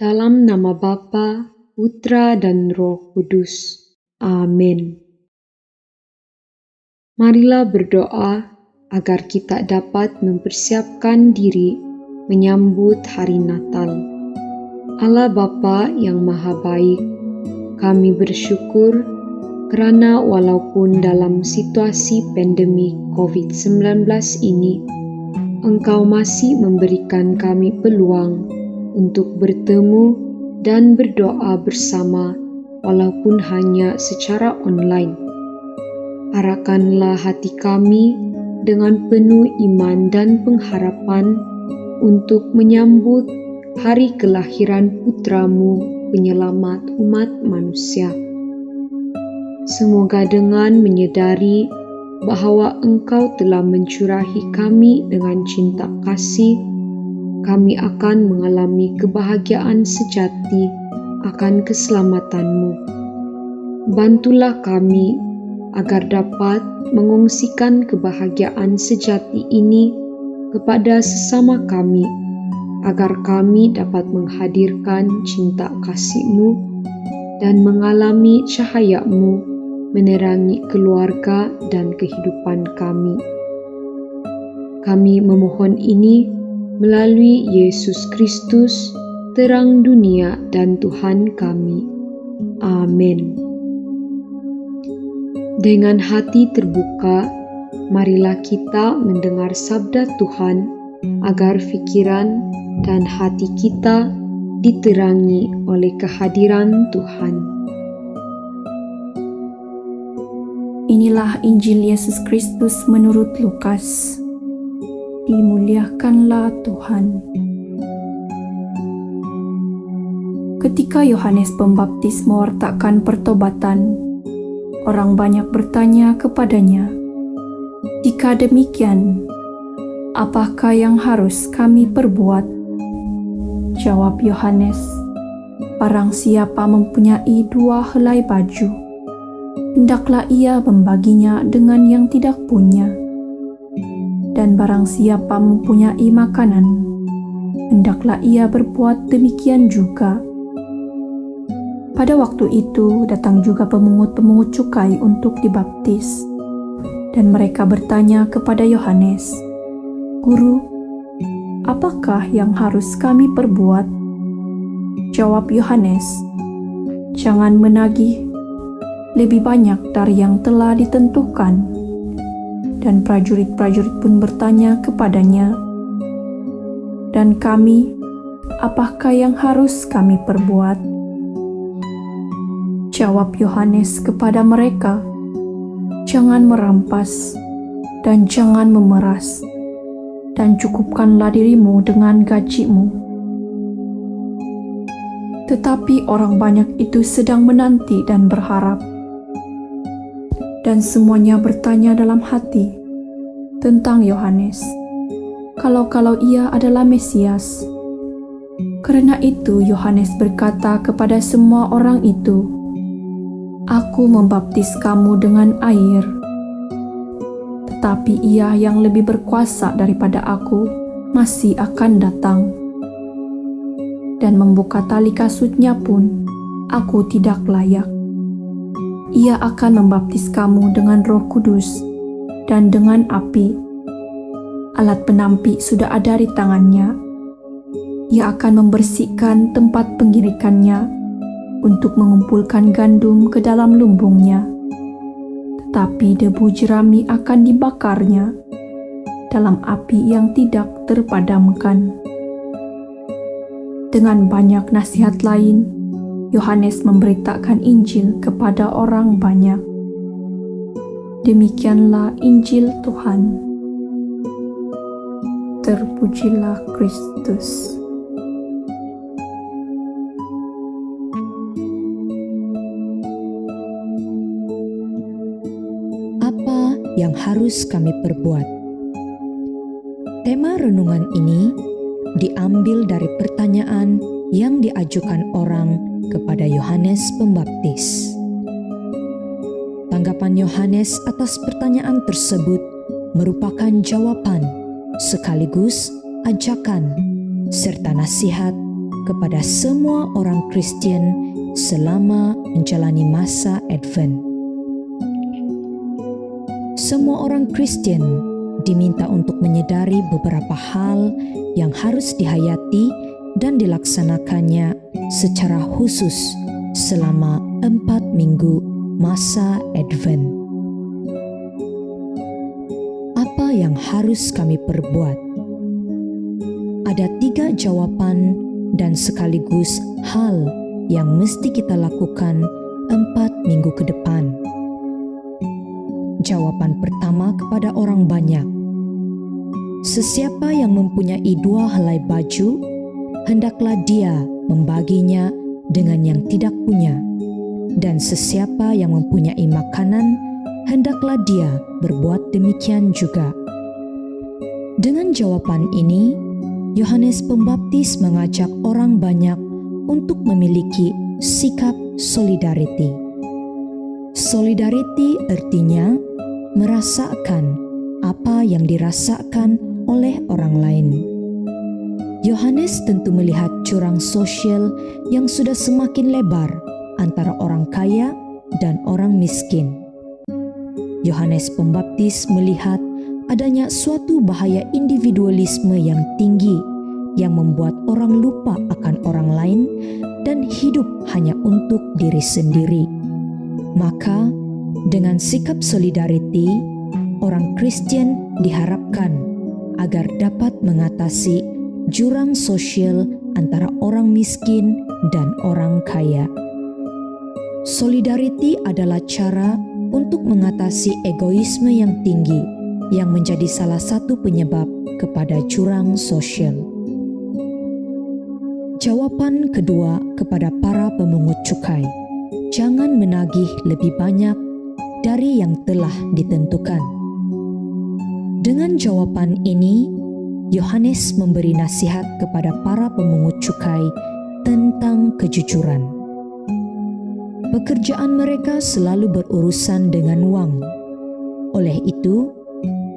Dalam nama Bapa, Putra, dan Roh Kudus. Amin. Marilah berdoa agar kita dapat mempersiapkan diri menyambut hari Natal. Allah Bapa yang Maha Baik, kami bersyukur kerana walaupun dalam situasi pandemi COVID-19 ini, Engkau masih memberikan kami peluang untuk bertemu dan berdoa bersama walaupun hanya secara online. Arahkanlah hati kami dengan penuh iman dan pengharapan untuk menyambut hari kelahiran Putramu, penyelamat umat manusia. Semoga dengan menyedari bahawa Engkau telah mencurahi kami dengan cinta kasih, kami akan mengalami kebahagiaan sejati akan keselamatan-Mu. Bantulah kami agar dapat mengongsikan kebahagiaan sejati ini kepada sesama kami, agar kami dapat menghadirkan cinta kasih-Mu dan mengalami cahaya-Mu menerangi keluarga dan kehidupan kami. Kami memohon ini melalui Yesus Kristus, terang dunia dan Tuhan kami. Amin. Dengan hati terbuka, marilah kita mendengar sabda Tuhan agar fikiran dan hati kita diterangi oleh kehadiran Tuhan. Inilah Injil Yesus Kristus menurut Lukas. Dimuliakanlah Tuhan. Ketika Yohanes Pembaptis mewartakan pertobatan, orang banyak bertanya kepadanya, "Jika demikian, apakah yang harus kami perbuat?" Jawab Yohanes, "Barang siapa mempunyai 2 helai baju, hendaklah ia membaginya dengan yang tidak punya. Dan barang siapa mempunyai makanan, hendaklah ia berbuat demikian juga." Pada waktu itu datang juga pemungut-pemungut cukai untuk dibaptis, dan mereka bertanya kepada Yohanes, "Guru, apakah yang harus kami perbuat?" Jawab Yohanes, "Jangan menagih lebih banyak dari yang telah ditentukan." Dan prajurit-prajurit pun bertanya kepadanya, "Dan kami, apakah yang harus kami perbuat?" Jawab Yohanes kepada mereka, "Jangan merampas, dan jangan memeras, dan cukupkanlah dirimu dengan gajimu." Tetapi orang banyak itu sedang menanti dan berharap, dan semuanya bertanya dalam hati tentang Yohanes, kalau ia adalah Mesias. Karena itu Yohanes berkata kepada semua orang itu, "Aku membaptis kamu dengan air, tetapi Ia yang lebih berkuasa daripada aku masih akan datang. Dan membuka tali kasutnya pun aku tidak layak. Ia akan membaptis kamu dengan Roh Kudus dan dengan api. Alat penampi sudah ada di tangannya. Ia akan membersihkan tempat pengirikannya untuk mengumpulkan gandum ke dalam lumbungnya. Tetapi debu jerami akan dibakarnya dalam api yang tidak terpadamkan." Dengan banyak nasihat lain, Yohanes memberitakan Injil kepada orang banyak. Demikianlah Injil Tuhan. Terpujilah Kristus. Apa yang harus kami perbuat? Tema renungan ini diambil dari pertanyaan yang diajukan orang kepada Yohanes Pembaptis. Tanggapan Yohanes atas pertanyaan tersebut merupakan jawaban sekaligus ajakan serta nasihat kepada semua orang Kristen selama menjalani masa Advent. Semua orang Kristen diminta untuk menyadari beberapa hal yang harus dihayati dan dilaksanakannya secara khusus selama 4 minggu masa Advent. Apa yang harus kami perbuat? Ada 3 jawaban dan sekaligus hal yang mesti kita lakukan 4 minggu ke depan. Jawaban pertama kepada orang banyak. Sesiapa yang mempunyai 2 helai baju, hendaklah dia membaginya dengan yang tidak punya. Dan sesiapa yang mempunyai makanan, hendaklah dia berbuat demikian juga. Dengan jawaban ini, Yohanes Pembaptis mengajak orang banyak untuk memiliki sikap solidarity. Solidarity artinya merasakan apa yang dirasakan oleh orang lain. Yohanes tentu melihat jurang sosial yang sudah semakin lebar antara orang kaya dan orang miskin. Yohanes Pembaptis melihat adanya suatu bahaya individualisme yang tinggi yang membuat orang lupa akan orang lain dan hidup hanya untuk diri sendiri. Maka, dengan sikap solidarity, orang Kristen diharapkan agar dapat mengatasi jurang sosial antara orang miskin dan orang kaya. Solidarity adalah cara untuk mengatasi egoisme yang tinggi yang menjadi salah satu penyebab kepada jurang sosial. Jawaban kedua kepada para pemungut cukai. Jangan menagih lebih banyak dari yang telah ditentukan. Dengan jawaban ini, Yohanes memberi nasihat kepada para pemungut cukai tentang kejujuran. Pekerjaan mereka selalu berurusan dengan uang. Oleh itu,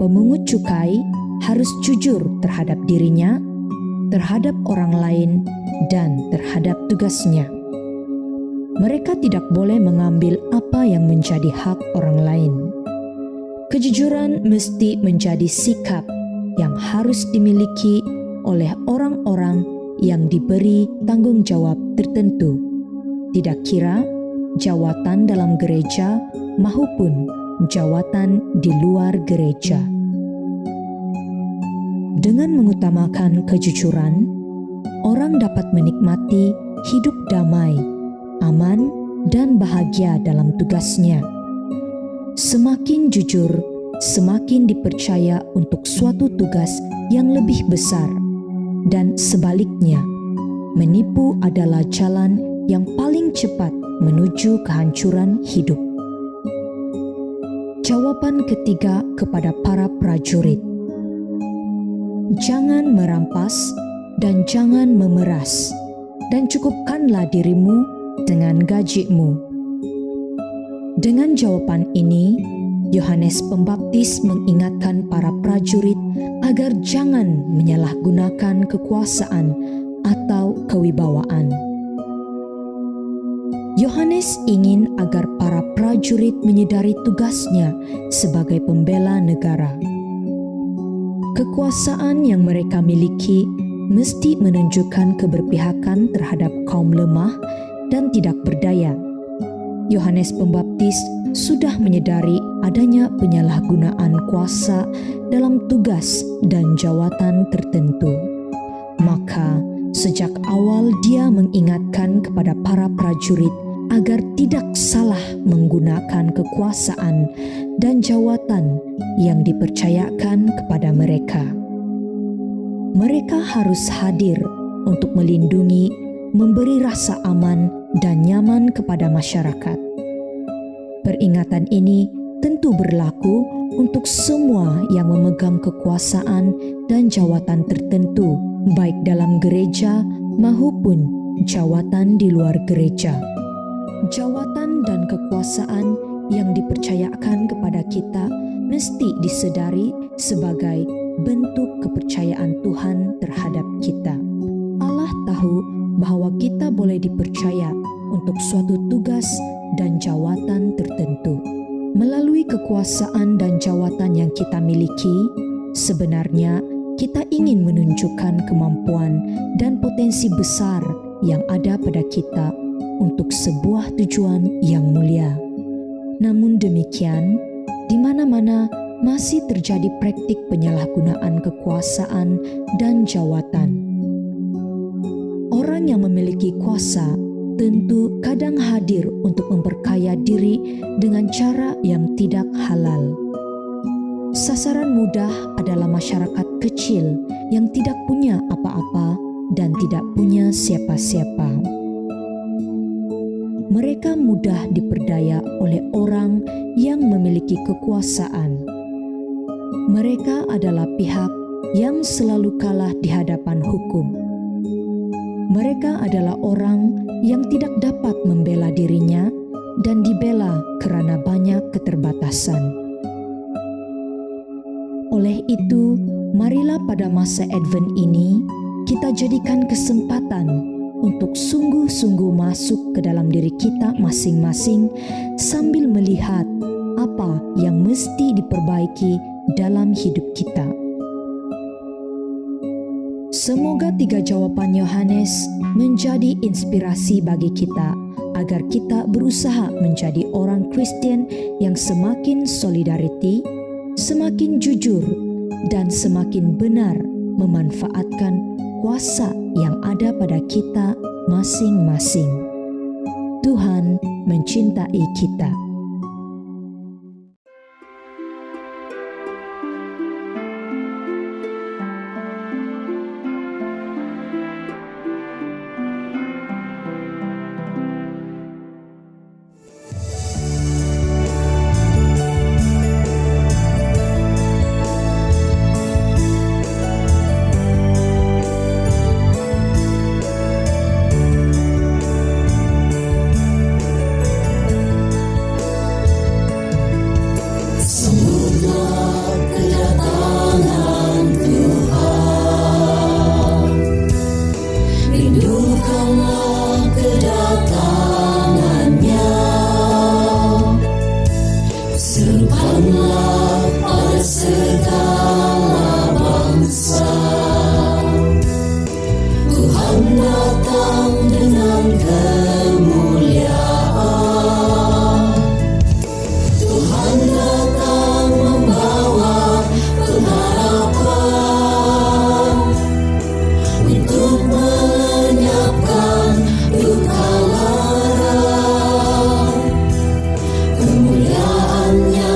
pemungut cukai harus jujur terhadap dirinya, terhadap orang lain, dan terhadap tugasnya. Mereka tidak boleh mengambil apa yang menjadi hak orang lain. Kejujuran mesti menjadi sikap yang harus dimiliki oleh orang-orang yang diberi tanggung jawab tertentu, tidak kira jawatan dalam gereja maupun jawatan di luar gereja. Dengan mengutamakan kejujuran, orang dapat menikmati hidup damai, aman, dan bahagia dalam tugasnya. Semakin jujur, semakin dipercaya untuk suatu tugas yang lebih besar, dan sebaliknya, menipu adalah jalan yang paling cepat menuju kehancuran hidup. Jawaban ketiga kepada para prajurit. Jangan merampas dan jangan memeras, dan cukupkanlah dirimu dengan gajimu. Dengan jawaban ini, Yohanes Pembaptis mengingatkan para prajurit agar jangan menyalahgunakan kekuasaan atau kewibawaan. Yohanes ingin agar para prajurit menyadari tugasnya sebagai pembela negara. Kekuasaan yang mereka miliki mesti menunjukkan keberpihakan terhadap kaum lemah dan tidak berdaya. Yohanes Pembaptis sudah menyadari adanya penyalahgunaan kuasa dalam tugas dan jawatan tertentu. Maka, sejak awal dia mengingatkan kepada para prajurit agar tidak salah menggunakan kekuasaan dan jawatan yang dipercayakan kepada mereka. Mereka harus hadir untuk melindungi, memberi rasa aman dan nyaman kepada masyarakat. Peringatan ini tentu berlaku untuk semua yang memegang kekuasaan dan jawatan tertentu, baik dalam gereja maupun jawatan di luar gereja. Jawatan dan kekuasaan yang dipercayakan kepada kita mesti disedari sebagai bentuk kepercayaan Tuhan terhadap kita. Allah tahu bahwa kita boleh dipercaya untuk suatu tugas dan jawatan tertentu. Melalui kekuasaan dan jawatan yang kita miliki, sebenarnya kita ingin menunjukkan kemampuan dan potensi besar yang ada pada kita untuk sebuah tujuan yang mulia. Namun demikian, di mana-mana masih terjadi praktik penyalahgunaan kekuasaan dan jawatan. Orang yang memiliki kuasa tentu kadang hadir untuk memperkaya diri dengan cara yang tidak halal. Sasaran mudah adalah masyarakat kecil yang tidak punya apa-apa dan tidak punya siapa-siapa. Mereka mudah diperdaya oleh orang yang memiliki kekuasaan. Mereka adalah pihak yang selalu kalah di hadapan hukum. Mereka adalah orang yang tidak dapat membela dirinya dan dibela karena banyak keterbatasan. Oleh itu, marilah pada masa Advent ini kita jadikan kesempatan untuk sungguh-sungguh masuk ke dalam diri kita masing-masing sambil melihat apa yang mesti diperbaiki dalam hidup kita. Semoga 3 jawaban Yohanes menjadi inspirasi bagi kita agar kita berusaha menjadi orang Kristen yang semakin solidariti, semakin jujur, dan semakin benar memanfaatkan kuasa yang ada pada kita masing-masing. Tuhan mencintai kita. Kemuliaan-Nya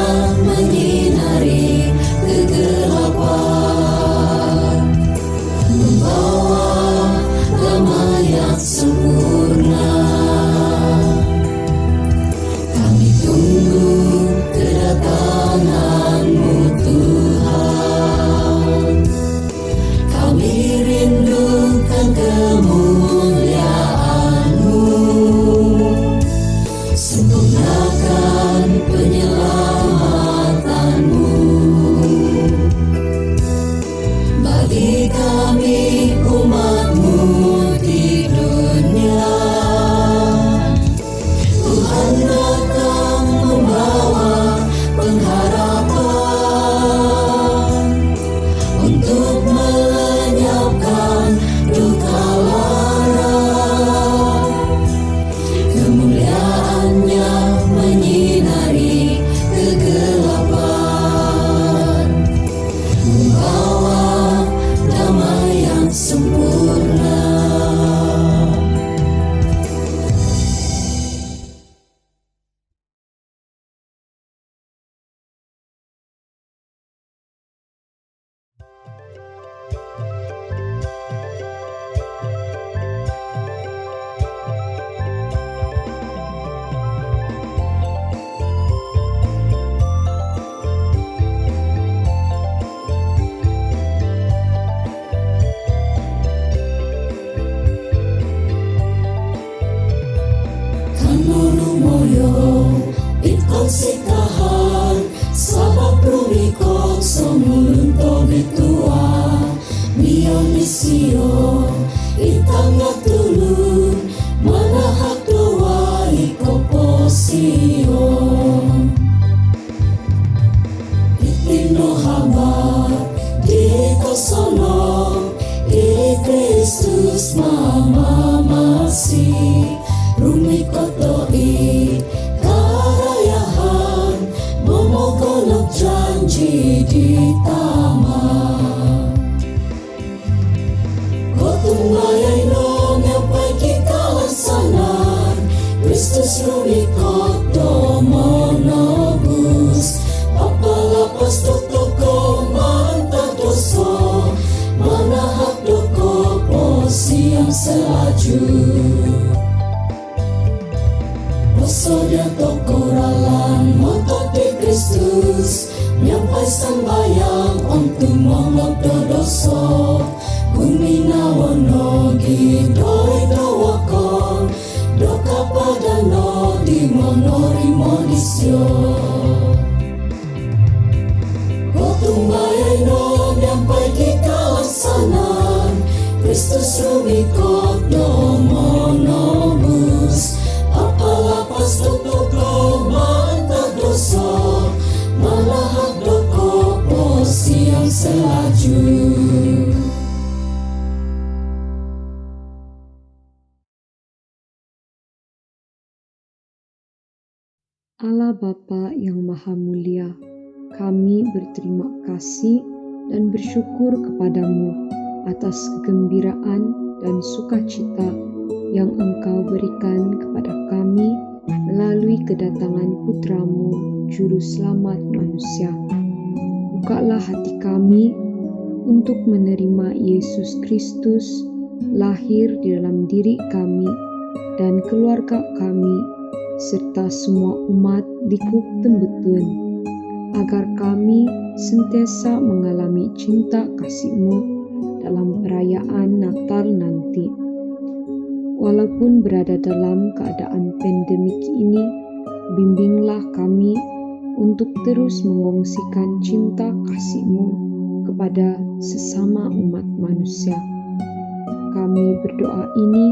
no hamba di kosono i Kristus mama masih rumi koto i karayahan momogolok janji di taman kotumbayay no ngapai kikalasanan Kristus rumi koto monobus apalapas totoko manta doso manahap doko posiam selaju Oso dia toko ralan motot di Kristus nyampai sembayang untuk momok dodoso Gumina wono gidoi dowakon doka padano di monori modisio Kotumbayay no nyampai kikalasanan Kristus rumi koto monobus apalapas totoko manta doso malahap doko posiam selaju Allah Bapa yang Maha Mulia, kami berterima kasih dan bersyukur kepadamu atas kegembiraan dan sukacita yang Engkau berikan kepada kami melalui kedatangan Putramu, Juru Selamat manusia. Bukalah hati kami untuk menerima Yesus Kristus lahir di dalam diri kami dan keluarga kami, serta semua umat di Kuk Tembetun, agar kami sentiasa mengalami cinta kasih-Mu dalam perayaan Natal nanti. Walaupun berada dalam keadaan pandemik ini, bimbinglah kami untuk terus mengongsikan cinta kasih-Mu kepada sesama umat manusia. Kami berdoa ini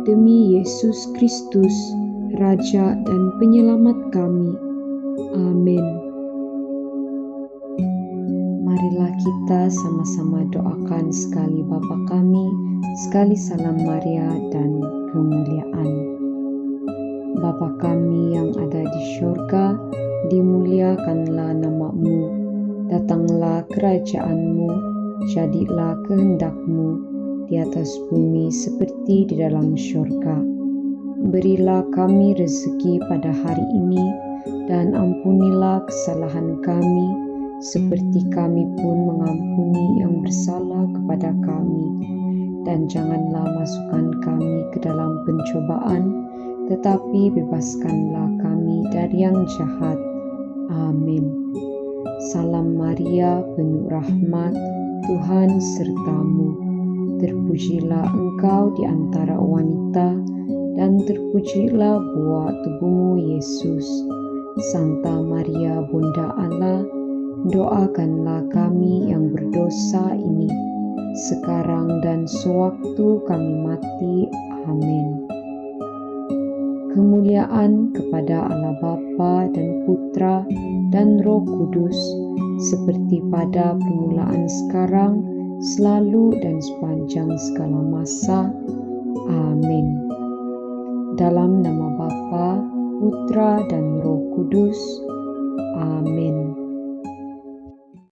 demi Yesus Kristus, Raja dan Penyelamat kami. Amin. Marilah kita sama-sama doakan sekali Bapa kami, sekali salam Maria dan kemuliaan. Bapa kami yang ada di syurga, dimuliakanlah nama-Mu, datanglah kerajaan-Mu, jadilah kehendak-Mu di atas bumi seperti di dalam syurga. Berilah kami rezeki pada hari ini, dan ampunilah kesalahan kami, seperti kami pun mengampuni yang bersalah kepada kami. Dan janganlah masukkan kami ke dalam pencobaan, tetapi bebaskanlah kami dari yang jahat. Amin. Salam Maria, penuh rahmat, Tuhan sertamu. Terpujilah engkau di antara wanita, dan terpujilah buah tubuhmu Yesus. Santa Maria Bunda Allah, doakanlah kami yang berdosa ini, sekarang dan sewaktu kami mati. Amin. Kemuliaan kepada Allah Bapa dan Putra dan Roh Kudus, seperti pada permulaan sekarang, selalu dan sepanjang segala masa. Amin. Dalam nama Bapa, Putra dan Roh Kudus. Amin.